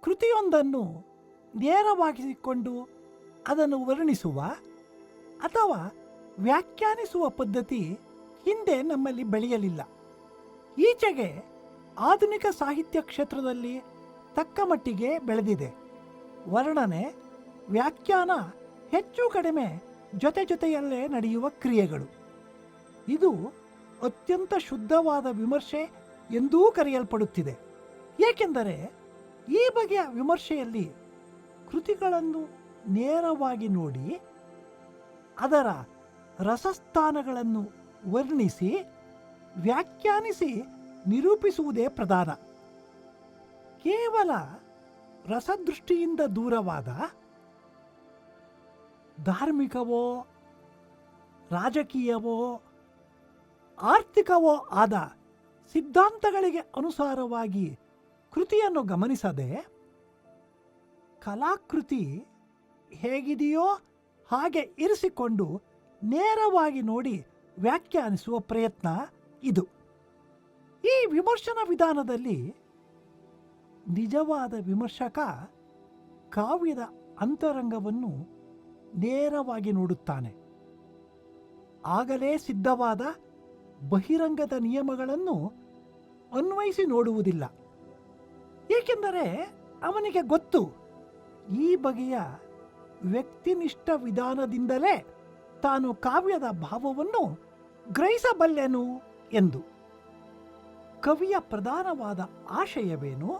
ಕೃತಿಯೊಂದನ್ನು ನೇರವಾಗಿಸಿಕೊಂಡು ಅದನ್ನು ವರ್ಣಿಸುವ ಅಥವಾ ವ್ಯಾಖ್ಯಾನಿಸುವ ಪದ್ಧತಿ ಹಿಂದೆ ನಮ್ಮಲ್ಲಿ ಬೆಳೆಯಲಿಲ್ಲ. ಈಚೆಗೆ ಆಧುನಿಕ ಸಾಹಿತ್ಯ ಕ್ಷೇತ್ರದಲ್ಲಿ ತಕ್ಕ ಮಟ್ಟಿಗೆ ಬೆಳೆದಿದೆ. ವರ್ಣನೆ, ವ್ಯಾಖ್ಯಾನ ಹೆಚ್ಚು ಕಡಿಮೆ ಜೊತೆಯಲ್ಲೇ ನಡೆಯುವ ಕ್ರಿಯೆಗಳು. ಇದು ಅತ್ಯಂತ ಶುದ್ಧವಾದ ವಿಮರ್ಶೆ ಎಂದೂ ಕರೆಯಲ್ಪಡುತ್ತಿದೆ. ಏಕೆಂದರೆ ಈ ಬಗೆಯ ವಿಮರ್ಶೆಯಲ್ಲಿ ಕೃತಿಗಳನ್ನು ನೇರವಾಗಿ ನೋಡಿ ಅದರ ರಸಸ್ಥಾನಗಳನ್ನು ವರ್ಣಿಸಿ ವ್ಯಾಖ್ಯಾನಿಸಿ ನಿರೂಪಿಸುವುದೇ ಪ್ರಧಾನ. ಕೇವಲ ರಸದೃಷ್ಟಿಯಿಂದ ದೂರವಾದ ಧಾರ್ಮಿಕವೋ ರಾಜಕೀಯವೋ ಆರ್ಥಿಕವೋ ಆದ ಸಿದ್ಧಾಂತಗಳಿಗೆ ಅನುಸಾರವಾಗಿ ಕೃತಿಯನ್ನು ಗಮನಿಸದೆ ಕಲಾಕೃತಿ ಹೇಗಿದೆಯೋ ಹಾಗೆ ಇರಿಸಿಕೊಂಡು ನೇರವಾಗಿ ನೋಡಿ ವ್ಯಾಖ್ಯಾನಿಸುವ ಪ್ರಯತ್ನ ಇದು. ಈ ವಿಮರ್ಶನ ವಿಧಾನದಲ್ಲಿ ನಿಜವಾದ ವಿಮರ್ಶಕ ಕಾವ್ಯದ ಅಂತರಂಗವನ್ನು ನೇರವಾಗಿ ನೋಡುತ್ತಾನೆ. ಆಗಲೇ ಸಿದ್ಧವಾದ ಬಹಿರಂಗದ ನಿಯಮಗಳನ್ನು ಅನ್ವಯಿಸಿ ನೋಡುವುದಿಲ್ಲ. ಏಕೆಂದರೆ ಅವನಿಗೆ ಗೊತ್ತು, ಈ ಬಗೆಯ ವ್ಯಕ್ತಿನಿಷ್ಠ ವಿಧಾನದಿಂದಲೇ ತಾನು ಕಾವ್ಯದ ಭಾವವನ್ನು ಗ್ರಹಿಸಬಲ್ಲೆನು ಎಂದು. ಕವಿಯ ಪ್ರಧಾನವಾದ ಆಶಯವೇನು,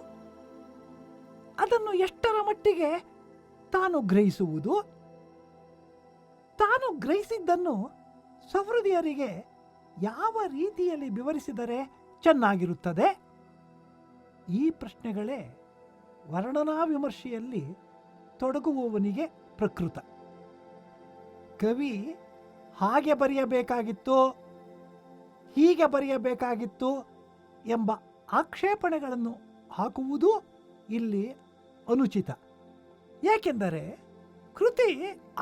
ಅದನ್ನು ಎಷ್ಟರ ಮಟ್ಟಿಗೆ ತಾನು ಗ್ರಹಿಸುವುದು, ತಾನು ಗ್ರಹಿಸಿದ್ದನ್ನು ಸಹೃದಯರಿಗೆ ಯಾವ ರೀತಿಯಲ್ಲಿ ವಿವರಿಸಿದರೆ ಚೆನ್ನಾಗಿರುತ್ತದೆ, ಈ ಪ್ರಶ್ನೆಗಳೇ ವರ್ಣನಾ ವಿಮರ್ಶೆಯಲ್ಲಿ ತೊಡಗುವವನಿಗೆ ಪ್ರಕೃತ. ಕವಿ ಹಾಗೆ ಬರೆಯಬೇಕಾಗಿತ್ತು, ಹೀಗೆ ಬರೆಯಬೇಕಾಗಿತ್ತು ಎಂಬ ಆಕ್ಷೇಪಣೆಗಳನ್ನು ಹಾಕುವುದು ಇಲ್ಲಿ ಅನುಚಿತ. ಏಕೆಂದರೆ ಕೃತಿ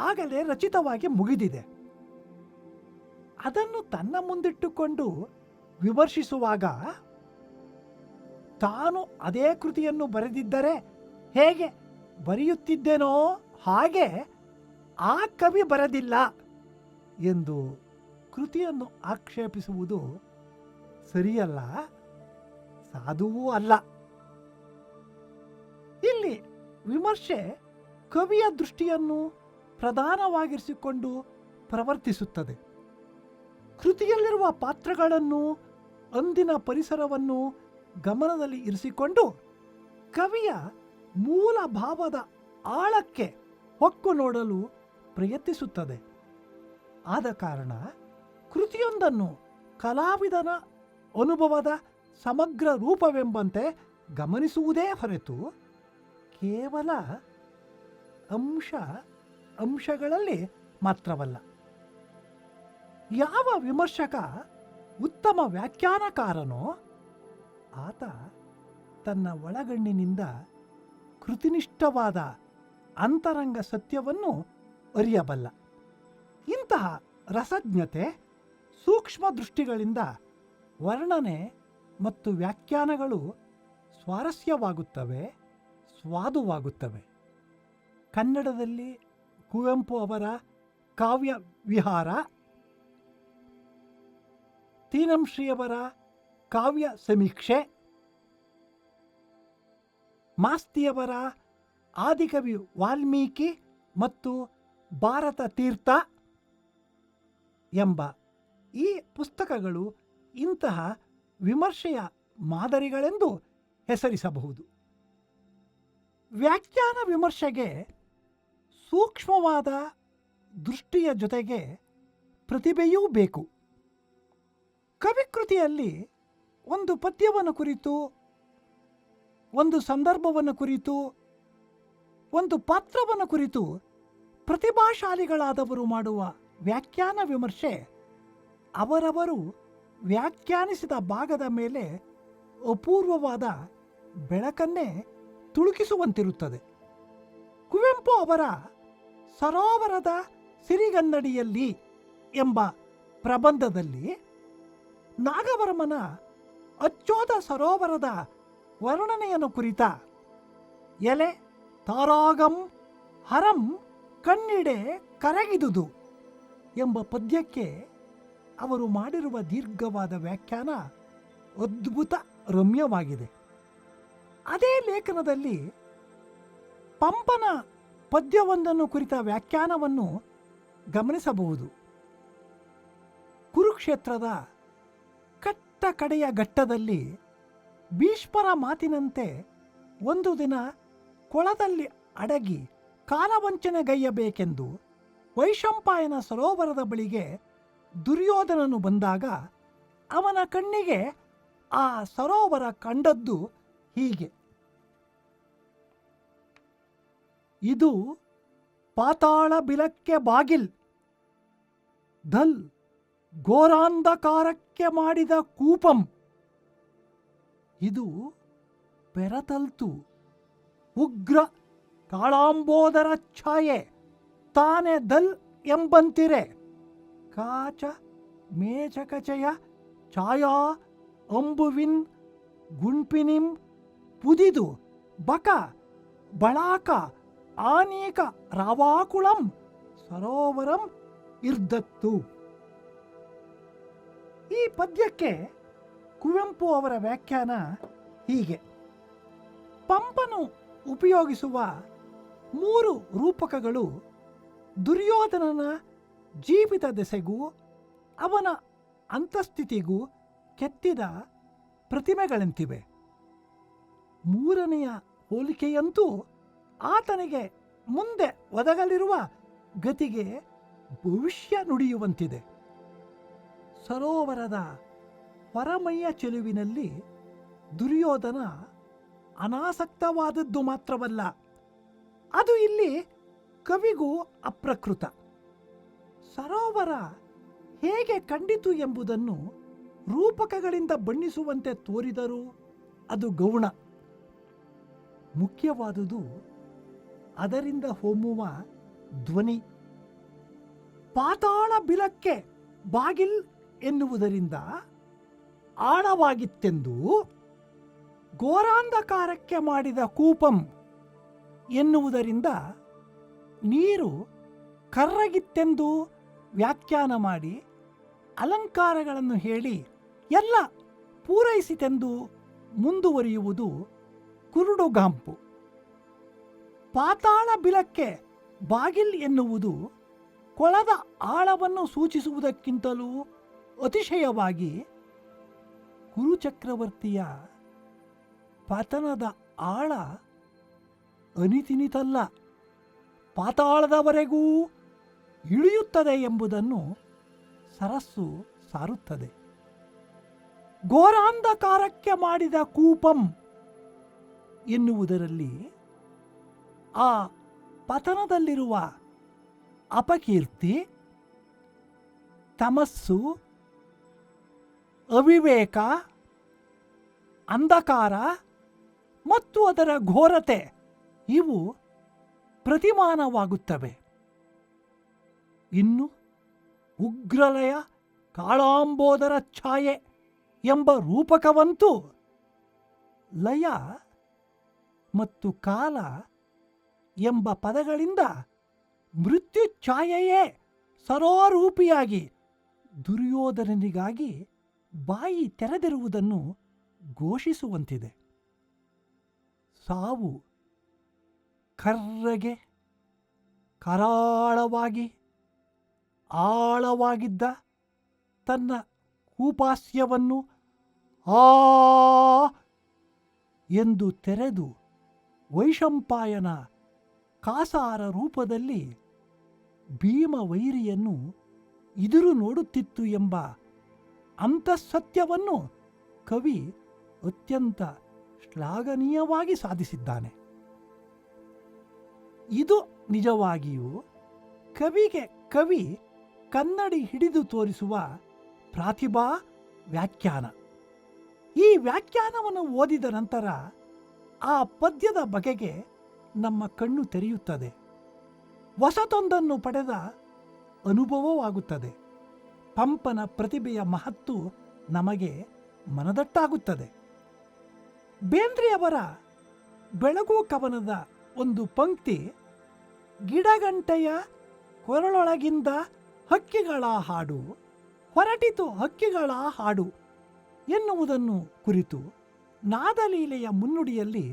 ಆಗಲೇ ರಚಿತವಾಗಿ ಮುಗಿದಿದೆ. ಅದನ್ನು ತನ್ನ ಮುಂದಿಟ್ಟುಕೊಂಡು ವಿಮರ್ಶಿಸುವಾಗ ತಾನು ಅದೇ ಕೃತಿಯನ್ನು ಬರೆದಿದ್ದರೆ ಹೇಗೆ ಬರೆಯುತ್ತಿದ್ದೇನೋ ಹಾಗೆ ಆ ಕವಿ ಬರೆದಿಲ್ಲ ಎಂದು ಕೃತಿಯನ್ನು ಆಕ್ಷೇಪಿಸುವುದು ಸರಿಯಲ್ಲ, ಸಾಧುವೂ ಅಲ್ಲ. ಇಲ್ಲಿ ವಿಮರ್ಶೆ ಕವಿಯ ದೃಷ್ಟಿಯನ್ನು ಪ್ರಧಾನವಾಗಿರಿಸಿಕೊಂಡು ಪ್ರವರ್ತಿಸುತ್ತದೆ. ಕೃತಿಯಲ್ಲಿರುವ ಪಾತ್ರಗಳನ್ನು, ಅಂದಿನ ಪರಿಸರವನ್ನು ಗಮನದಲ್ಲಿ ಇರಿಸಿಕೊಂಡು ಕವಿಯ ಮೂಲ ಭಾವದ ಆಳಕ್ಕೆ ಹೊಕ್ಕು ನೋಡಲು ಪ್ರಯತ್ನಿಸುತ್ತದೆ. ಆದ ಕಾರಣ ಕೃತಿಯೊಂದನ್ನು ಕಲಾವಿದನ ಅನುಭವದ ಸಮಗ್ರ ರೂಪವೆಂಬಂತೆ ಗಮನಿಸುವುದೇ ಹೊರತು ಕೇವಲ ಅಂಶಗಳಲ್ಲಿ ಮಾತ್ರವಲ್ಲ. ಯಾವ ವಿಮರ್ಶಕ ಉತ್ತಮ ವ್ಯಾಖ್ಯಾನಕಾರನೋ ಆತ ತನ್ನ ಒಳಗಣ್ಣಿನಿಂದ ಕೃತಿನಿಷ್ಠವಾದ ಅಂತರಂಗ ಸತ್ಯವನ್ನು ಅರಿಯಬಲ್ಲ. ಇಂತಹ ರಸಜ್ಞತೆ, ಸೂಕ್ಷ್ಮ ದೃಷ್ಟಿಗಳಿಂದ ವರ್ಣನೆ ಮತ್ತು ವ್ಯಾಖ್ಯಾನಗಳು ಸ್ವಾರಸ್ಯವಾಗುತ್ತವೆ, ಸ್ವಾದುವಾಗುತ್ತವೆ. ಕನ್ನಡದಲ್ಲಿ ಕುವೆಂಪು ಅವರ ಕಾವ್ಯ ವಿಹಾರ, ತೀನಂಶ್ರೀಯವರ ಕಾವ್ಯ ಸಮೀಕ್ಷೆ, ಮಾಸ್ತಿಯವರ ಆದಿಕವಿ ವಾಲ್ಮೀಕಿ ಮತ್ತು ಭಾರತ ತೀರ್ಥ ಎಂಬ ಈ ಪುಸ್ತಕಗಳು ಇಂತಹ ವಿಮರ್ಶೆಯ ಮಾದರಿಗಳೆಂದು ಹೆಸರಿಸಬಹುದು. ವ್ಯಾಖ್ಯಾನ ವಿಮರ್ಶೆಗೆ ಸೂಕ್ಷ್ಮವಾದ ದೃಷ್ಟಿಯ ಜೊತೆಗೆ ಪ್ರತಿಭೆಯೂ ಬೇಕು. ಕವಿಕೃತಿಯಲ್ಲಿ ಒಂದು ಪದ್ಯವನ್ನು ಕುರಿತು, ಒಂದು ಸಂದರ್ಭವನ್ನು ಕುರಿತು, ಒಂದು ಪಾತ್ರವನ್ನು ಕುರಿತು ಪ್ರತಿಭಾಶಾಲಿಗಳಾದವರು ಮಾಡುವ ವ್ಯಾಖ್ಯಾನ ವಿಮರ್ಶೆ ಅವರವರು ವ್ಯಾಖ್ಯಾನಿಸಿದ ಭಾಗದ ಮೇಲೆ ಅಪೂರ್ವವಾದ ಬೆಳಕನ್ನೇ ತುಳುಕಿಸುವಂತಿರುತ್ತದೆ. ಕುವೆಂಪು ಅವರ ಸರೋವರದ ಸಿರಿಗನ್ನಡಿಯಲ್ಲಿ ಎಂಬ ಪ್ರಬಂಧದಲ್ಲಿ ನಾಗವರ್ಮನ ಅಚ್ಚೋದ ಸರೋವರದ ವರ್ಣನೆಯನ್ನು ಕುರಿತ ಎಲೆ ತಾರಾಗಂ ಹರಂ ಕಣ್ಣಿಡೆ ಕರಗಿದುದು ಎಂಬ ಪದ್ಯಕ್ಕೆ ಅವರು ಮಾಡಿರುವ ದೀರ್ಘವಾದ ವ್ಯಾಖ್ಯಾನ ಅದ್ಭುತ ರಮ್ಯವಾಗಿದೆ. ಅದೇ ಲೇಖನದಲ್ಲಿ ಪಂಪನ ಪದ್ಯವೊಂದನ್ನು ಕುರಿತ ವ್ಯಾಖ್ಯಾನವನ್ನು ಗಮನಿಸಬಹುದು. ಕುರುಕ್ಷೇತ್ರದ ಕಟ್ಟ ಕಡೆಯ ಘಟ್ಟದಲ್ಲಿ ಭೀಷ್ಮರ ಮಾತಿನಂತೆ ಒಂದು ದಿನ ಕೊಳದಲ್ಲಿ ಅಡಗಿ ಕಾಲವಂಚನೆಗೈಯಬೇಕೆಂದು ವೈಶಂಪಾಯನ ಸರೋವರದ ಬಳಿಗೆ ದುರ್ಯೋಧನನು ಬಂದಾಗ ಅವನ ಕಣ್ಣಿಗೆ ಆ ಸರೋವರ ಕಂಡದ್ದು ಹೀಗೆ. ಇದು ಪಾತಾಳ ಬಿಲಕ್ಕೆ ಬಾಗಿಲ್, ಧಲ್ ಘೋರಾಂಧಕಾರಕ್ಕೆ ಮಾಡಿದ ಕೂಪಂ. ಇದು ಬೆರತಲ್ತು ಉಗ್ರ ಕಾಳಾಂಬೋದರ ಛಾಯೆ ತಾನೆ ದಲ್ ಎಂಬಂತಿರೆ. ಕಾಚ ಮೇಚಕಚಯ ಛಾಯಾ ಅಂಬುವಿನ್ ಗುಂಪಿನಿಂ ಪುದಿದು ಬಕ ಬಳಾಕ ಆನೀಕ ರಾವಾಕುಳಂ ಸರೋವರಂ ಇರ್ದತ್ತು. ಈ ಪದ್ಯಕ್ಕೆ ಕುವೆಂಪು ಅವರ ವ್ಯಾಖ್ಯಾನ ಹೀಗೆ. ಪಂಪನು ಉಪಯೋಗಿಸುವ 3 ರೂಪಕಗಳು ದುರ್ಯೋಧನನ ಜೀವಿತ ದೆಸೆಗೂ ಅವನ ಅಂತಸ್ಥಿತಿಗೂ ಕೆತ್ತಿದ ಪ್ರತಿಮೆಗಳಂತಿವೆ. 3ನೆಯ ಹೋಲಿಕೆಯಂತೂ ಆತನಿಗೆ ಮುಂದೆ ಒದಗಲಿರುವ ಗತಿಗೆ ಭವಿಷ್ಯ ನುಡಿಯುವಂತಿದೆ. ಸರೋವರದ ಹೊರಮೈಯ ಚೆಲುವಿನಲ್ಲಿ ದುರ್ಯೋಧನ ಅನಾಸಕ್ತವಾದದ್ದು ಮಾತ್ರವಲ್ಲ, ಅದು ಇಲ್ಲಿ ಕವಿಗೂ ಅಪ್ರಕೃತ. ಸರೋವರ ಹೇಗೆ ಕಂಡಿತು ಎಂಬುದನ್ನು ರೂಪಕಗಳಿಂದ ಬಣ್ಣಿಸುವಂತೆ ತೋರಿದರೂ ಅದು ಗೌಣ. ಮುಖ್ಯವಾದುದು ಅದರಿಂದ ಹೊಮ್ಮುವ ಧ್ವನಿ. ಪಾತಾಳ ಬಿಲಕ್ಕೆ ಬಾಗಿಲ್ ಎನ್ನುವುದರಿಂದ ಆಳವಾಗಿತ್ತೆಂದು, ಘೋರಾಂಧಕಾರಕ್ಕೆ ಮಾಡಿದ ಕೂಪಂ ಎನ್ನುವುದರಿಂದ ನೀರು ಕರ್ರಗಿತ್ತೆಂದು ವ್ಯಾಖ್ಯಾನ ಮಾಡಿ ಅಲಂಕಾರಗಳನ್ನು ಹೇಳಿ ಎಲ್ಲ ಪೂರೈಸಿತೆಂದು ಮುಂದುವರಿಯುವುದು ಕುರುಡುಗಾಂಪು. ಪಾತಾಳ ಬಿಲಕ್ಕೆ ಬಾಗಿಲ್ ಎನ್ನುವುದು ಕೊಳದ ಆಳವನ್ನು ಸೂಚಿಸುವುದಕ್ಕಿಂತಲೂ ಅತಿಶಯವಾಗಿ ಕುರುಚಕ್ರವರ್ತಿಯ ಪತನದ ಆಳ ಅನಿತಿನಿತಲ್ಲ, ಪಾತಾಳದವರೆಗೂ ಇಳಿಯುತ್ತದೆ ಎಂಬುದನ್ನು ಸರಸ್ಸು ಸಾರುತ್ತದೆ. ಘೋರಾಂಧಕಾರಕ್ಕೆ ಮಾಡಿದ ಕೂಪಂ ಎನ್ನುವುದರಲ್ಲಿ ಆ ಪತನದಲ್ಲಿರುವ ಅಪಕೀರ್ತಿ, ತಮಸ್ಸು, ಅವಿವೇಕ, ಅಂಧಕಾರ ಮತ್ತು ಅದರ ಘೋರತೆ ಇವು ಪ್ರತಿಮಾನವಾಗುತ್ತವೆ. ಇನ್ನು ಉಗ್ರಲಯ ಕಾಳಾಂಬೋದರ ಛಾಯೆ ಎಂಬ ರೂಪಕವಂತೂ ಲಯ ಮತ್ತು ಕಾಲ ಎಂಬ ಪದಗಳಿಂದ ಮೃತ್ಯು ಛಾಯೆಯೇ ಸರೋರೂಪಿಯಾಗಿ ದುರ್ಯೋಧನನಿಗಾಗಿ ಬಾಯಿ ತೆರೆದಿರುವುದನ್ನು ಘೋಷಿಸುವಂತಿದೆ. ಸಾವು ಕರ್ರಗೆ ಕರಾಳವಾಗಿ ಆಳವಾಗಿದ್ದ ತನ್ನ ಕೂಪಾಸ್ಯವನ್ನು ಆ ಎಂದು ತೆರೆದು ವೈಶಂಪಾಯನ ಕಾಸಾರ ರೂಪದಲ್ಲಿ ಭೀಮವೈರಿಯನ್ನು ಇದುರು ನೋಡುತ್ತಿತ್ತು ಎಂಬ ಅಂತಃಸತ್ಯವನ್ನು ಕವಿ ಅತ್ಯಂತ ಶ್ಲಾಘನೀಯವಾಗಿ ಸಾಧಿಸಿದ್ದಾನೆ. ಇದು ನಿಜವಾಗಿಯೂ ಕವಿಗೆ ಕವಿ ಕನ್ನಡಿ ಹಿಡಿದು ತೋರಿಸುವ ಪ್ರತಿಭಾ ವ್ಯಾಖ್ಯಾನ. ಈ ವ್ಯಾಖ್ಯಾನವನ್ನು ಓದಿದ ನಂತರ ಆ ಪದ್ಯದ ಬಗೆಗೆ ನಮ್ಮ ಕಣ್ಣು ತೆರೆಯುತ್ತದೆ, ಹೊಸತೊಂದನ್ನು ಪಡೆದ ಅನುಭವವಾಗುತ್ತದೆ. ಪಂಪನ ಪ್ರತಿಭೆಯ ಮಹತ್ತು ನಮಗೆ ಮನದಟ್ಟಾಗುತ್ತದೆ. ಬೇಂದ್ರೆಯವರ ಬೆಳಗು ಕವನದ ಒಂದು ಪಂಕ್ತಿ ಗಿಡಗಂಟೆಯ ಕೊರಳೊಳಗಿಂದ ಹಕ್ಕಿಗಳ ಹಾಡು ಹೊರಟಿತು ಹಕ್ಕಿಗಳ ಹಾಡು ಎನ್ನುವುದನ್ನು ಕುರಿತು ನಾದಲೀಲೆಯ ಮುನ್ನುಡಿಯಲ್ಲಿ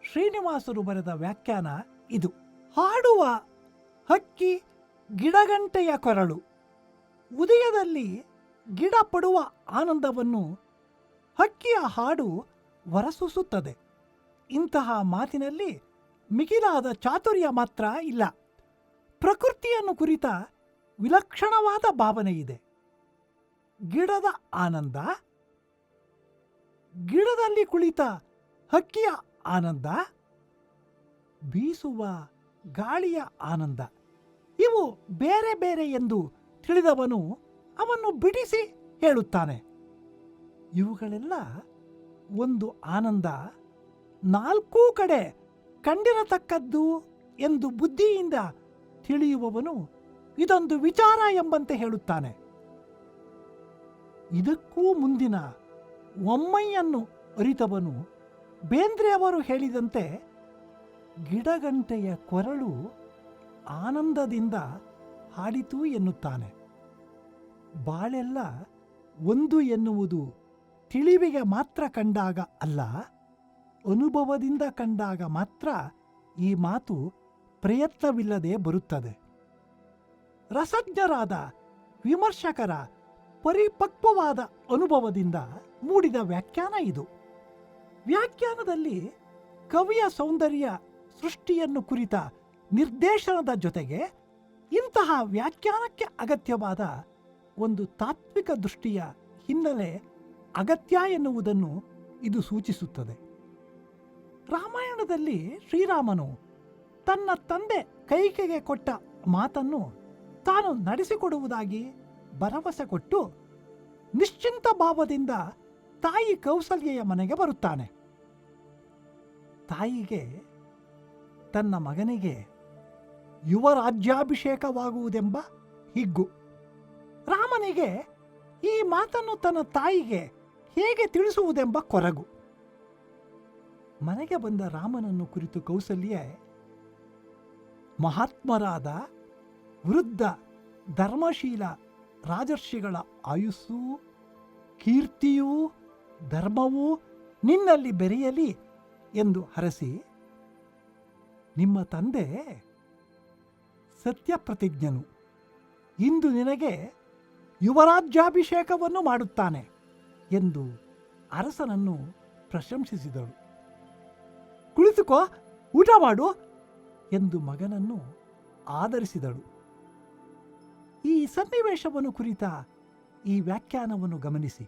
ಶ್ರೀನಿವಾಸರು ಬರೆದ ವ್ಯಾಖ್ಯಾನ ಇದು. ಹಾಡುವ ಹಕ್ಕಿ ಗಿಡಗಂಟೆಯ ಕೊರಳು. ಉದಯದಲ್ಲಿ ಗಿಡ ಪಡುವ ಆನಂದವನ್ನು ಹಕ್ಕಿಯ ಹಾಡು ಹೊರಸೂಸುತ್ತದೆ. ಇಂತಹ ಮಾತಿನಲ್ಲಿ ಮಿಗಿಲಾದ ಚಾತುರ್ಯ ಮಾತ್ರ ಇಲ್ಲ, ಪ್ರಕೃತಿಯನ್ನು ಕುರಿತ ವಿಲಕ್ಷಣವಾದ ಭಾವನೆ ಇದೆ. ಗಿಡದ ಆನಂದ, ಗಿಡದಲ್ಲಿ ಕುಳಿತ ಹಕ್ಕಿಯ ಆನಂದ, ಬೀಸುವ ಗಾಳಿಯ ಆನಂದ, ಇವು ಬೇರೆ ಬೇರೆ ಎಂದು ತಿಳಿದವನು ಅವನ್ನು ಬಿಡಿಸಿ ಹೇಳುತ್ತಾನೆ. ಇವುಗಳೆಲ್ಲ ಒಂದು ಆನಂದ ನಾಲ್ಕೂ ಕಡೆ ಕಂಡಿರತಕ್ಕದ್ದು ಎಂದು ಬುದ್ಧಿಯಿಂದ ತಿಳಿಯುವವನು ಇದೊಂದು ವಿಚಾರ ಎಂಬಂತೆ ಹೇಳುತ್ತಾನೆ. ಇದಕ್ಕೂ ಮುಂದಿನ ಒಮ್ಮೈಯನ್ನು ಅರಿತವನು ಬೇಂದ್ರೆಯವರು ಹೇಳಿದಂತೆ ಗಿಡಗಂಟೆಯ ಕೊರಳು ಆನಂದದಿಂದ ಹಾಡಿತು ಎನ್ನುತ್ತಾನೆ. ಬಾಳೆಲ್ಲ ಒಂದು ಎನ್ನುವುದು ತಿಳಿವಿಗೆ ಮಾತ್ರ ಕಂಡಾಗ ಅಲ್ಲ, ಅನುಭವದಿಂದ ಕಂಡಾಗ ಮಾತ್ರ ಈ ಮಾತು ಪ್ರಯತ್ನವಿಲ್ಲದೆ ಬರುತ್ತದೆ. ರಸಜ್ಞರಾದ ವಿಮರ್ಶಕರ ಪರಿಪಕ್ವವಾದ ಅನುಭವದಿಂದ ಮೂಡಿದ ವ್ಯಾಖ್ಯಾನ ಇದು. ವ್ಯಾಖ್ಯಾನದಲ್ಲಿ ಕವಿಯ ಸೌಂದರ್ಯ ಸೃಷ್ಟಿಯನ್ನು ಕುರಿತ ನಿರ್ದೇಶನದ ಜೊತೆಗೆ ಇಂತಹ ವ್ಯಾಖ್ಯಾನಕ್ಕೆ ಅಗತ್ಯವಾದ ಒಂದು ತಾತ್ವಿಕ ದೃಷ್ಟಿಯ ಹಿನ್ನೆಲೆ ಅಗತ್ಯ ಎನ್ನುವುದನ್ನು ಇದು ಸೂಚಿಸುತ್ತದೆ. ರಾಮಾಯಣದಲ್ಲಿ ಶ್ರೀರಾಮನು ತನ್ನ ತಂದೆ ಕೈಕೆಗೆ ಕೊಟ್ಟ ಮಾತನ್ನು ತಾನು ನಡೆಸಿಕೊಡುವುದಾಗಿ ಭರವಸೆ ಕೊಟ್ಟು ನಿಶ್ಚಿಂತ ಭಾವದಿಂದ ತಾಯಿ ಕೌಸಲ್ಯೆಯ ಮನೆಗೆ ಬರುತ್ತಾನೆ. ತಾಯಿಗೆ ತನ್ನ ಮಗನಿಗೆ ಯುವರಾಜ್ಯಾಭಿಷೇಕವಾಗುವುದೆಂಬ ಹಿಗ್ಗು. ರಾಮನಿಗೆ ಈ ಮಾತನ್ನು ತನ್ನ ತಾಯಿಗೆ ಹೇಗೆ ತಿಳಿಸುವುದೆಂಬ ಕೊರಗು. ಮನೆಗೆ ಬಂದ ರಾಮನನ್ನು ಕುರಿತು ಕೌಸಲ್ಯೆ ಮಹಾತ್ಮರಾದ ವೃದ್ಧ ಧರ್ಮಶೀಲ ರಾಜರ್ಷಿಗಳ ಆಯುಸ್ಸು, ಕೀರ್ತಿಯೂ ಧರ್ಮವೂ ನಿನ್ನಲ್ಲಿ ಬೆರೆಯಲಿ ಎಂದು ಹರಸಿ, ನಿಮ್ಮ ತಂದೆ ಸತ್ಯಪ್ರತಿಜ್ಞನು, ಇಂದು ನಿನಗೆ ಯುವರಾಜ್ಯಾಭಿಷೇಕವನ್ನು ಮಾಡುತ್ತಾನೆ ಎಂದು ಅರಸನನ್ನು ಪ್ರಶಂಸಿಸಿದಳು. ಕುಳಿತುಕೋ, ಊಟ ಮಾಡು ಎಂದು ಮಗನನ್ನು ಆದರಿಸಿದಳು. ಈ ಸನ್ನಿವೇಶವನ್ನು ಕುರಿತ ಈ ವ್ಯಾಖ್ಯಾನವನ್ನು ಗಮನಿಸಿ.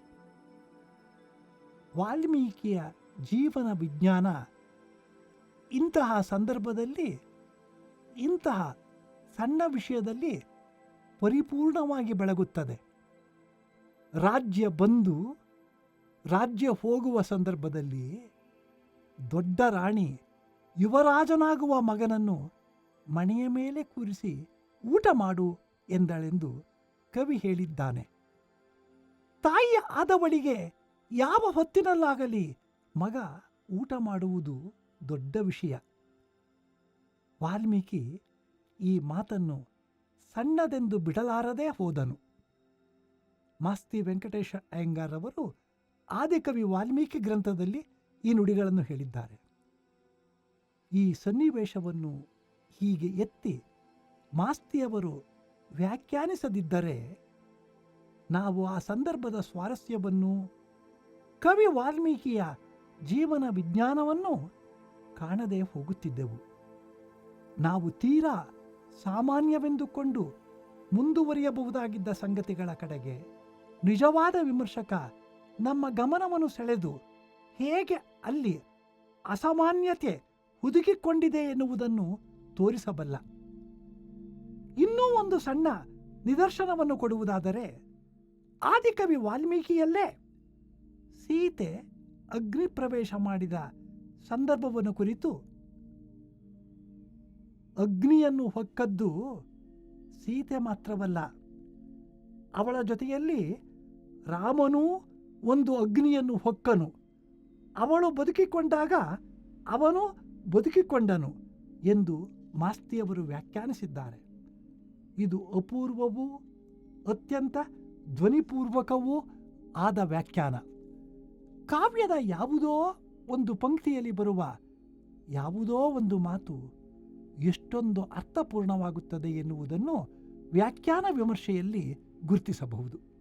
ವಾಲ್ಮೀಕಿಯ ಜೀವನ ವಿಜ್ಞಾನ ಇಂತಹ ಸಂದರ್ಭದಲ್ಲಿ ಇಂತಹ ಸಣ್ಣ ವಿಷಯದಲ್ಲಿ ಪರಿಪೂರ್ಣವಾಗಿ ಬೆಳಗುತ್ತದೆ. ರಾಜ್ಯ ಬಂದು ರಾಜ್ಯ ಹೋಗುವ ಸಂದರ್ಭದಲ್ಲಿ ದೊಡ್ಡ ರಾಣಿ ಯುವರಾಜನಾಗುವ ಮಗನನ್ನು ಮಣೆಯ ಮೇಲೆ ಕೂರಿಸಿ ಊಟ ಮಾಡು ಎಂದಳೆಂದು ಕವಿ ಹೇಳಿದ್ದಾನೆ. ತಾಯಿಯ ಆದವಳಿಗೆ ಯಾವ ಹೊತ್ತಿನಲ್ಲಾಗಲಿ ಮಗ ಊಟ ಮಾಡುವುದು ದೊಡ್ಡ ವಿಷಯ. ವಾಲ್ಮೀಕಿ ಈ ಮಾತನ್ನು ಸಣ್ಣದೆಂದು ಬಿಡಲಾರದೆ ಹೋದನು. ಮಾಸ್ತಿ ವೆಂಕಟೇಶ ಅಯ್ಯಂಗಾರ್ ಅವರು ಆದಿಕವಿ ವಾಲ್ಮೀಕಿ ಗ್ರಂಥದಲ್ಲಿ ಈ ನುಡಿಗಳನ್ನು ಹೇಳಿದ್ದಾರೆ. ಈ ಸನ್ನಿವೇಶವನ್ನು ಹೀಗೆ ಎತ್ತಿ ಮಾಸ್ತಿಯವರು ವ್ಯಾಖ್ಯಾನಿಸದಿದ್ದರೆ ನಾವು ಆ ಸಂದರ್ಭದ ಸ್ವಾರಸ್ಯವನ್ನು, ಕವಿ ವಾಲ್ಮೀಕಿಯ ಜೀವನ ವಿಜ್ಞಾನವನ್ನು ಕಾಣದೆ ಹೋಗುತ್ತಿದ್ದೆವು. ನಾವು ತೀರಾ ಸಾಮಾನ್ಯವೆಂದುಕೊಂಡು ಮುಂದುವರಿಯಬಹುದಾಗಿದ್ದ ಸಂಗತಿಗಳ ಕಡೆಗೆ ನಿಜವಾದ ವಿಮರ್ಶಕ ನಮ್ಮ ಗಮನವನ್ನು ಸೆಳೆದು ಹೇಗೆ ಅಲ್ಲಿ ಅಸಾಮಾನ್ಯತೆ ಹುದುಗಿಕೊಂಡಿದೆ ಎನ್ನುವುದನ್ನು ತೋರಿಸಬಲ್ಲ. ಇನ್ನೂ ಒಂದು ಸಣ್ಣ ನಿದರ್ಶನವನ್ನು ಕೊಡುವುದಾದರೆ, ಆದಿಕವಿ ವಾಲ್ಮೀಕಿಯಲ್ಲೇ ಸೀತೆ ಅಗ್ನಿ ಪ್ರವೇಶ ಮಾಡಿದ ಸಂದರ್ಭವನ್ನು ಕುರಿತು, ಅಗ್ನಿಯನ್ನು ಹೊಕ್ಕದ್ದು ಸೀತೆ ಮಾತ್ರವಲ್ಲ, ಅವಳ ಜೊತೆಯಲ್ಲಿ ರಾಮನೂ ಒಂದು ಅಗ್ನಿಯನ್ನು ಹೊಕ್ಕನು. ಅವಳು ಬದುಕಿಕೊಂಡಾಗ ಅವನು ಬದುಕಿಕೊಂಡನು ಎಂದು ಮಾಸ್ತಿಯವರು ವ್ಯಾಖ್ಯಾನಿಸಿದ್ದಾರೆ. ಇದು ಅಪೂರ್ವವೂ ಅತ್ಯಂತ ಧ್ವನಿಪೂರ್ವಕವೂ ಆದ ವ್ಯಾಖ್ಯಾನ. ಕಾವ್ಯದ ಯಾವುದೋ ಒಂದು ಪಂಕ್ತಿಯಲ್ಲಿ ಬರುವ ಯಾವುದೋ ಒಂದು ಮಾತು ಎಷ್ಟೊಂದು ಅರ್ಥಪೂರ್ಣವಾಗುತ್ತದೆ ಎನ್ನುವುದನ್ನು ವ್ಯಾಖ್ಯಾನ ವಿಮರ್ಶೆಯಲ್ಲಿ ಗುರುತಿಸಬಹುದು.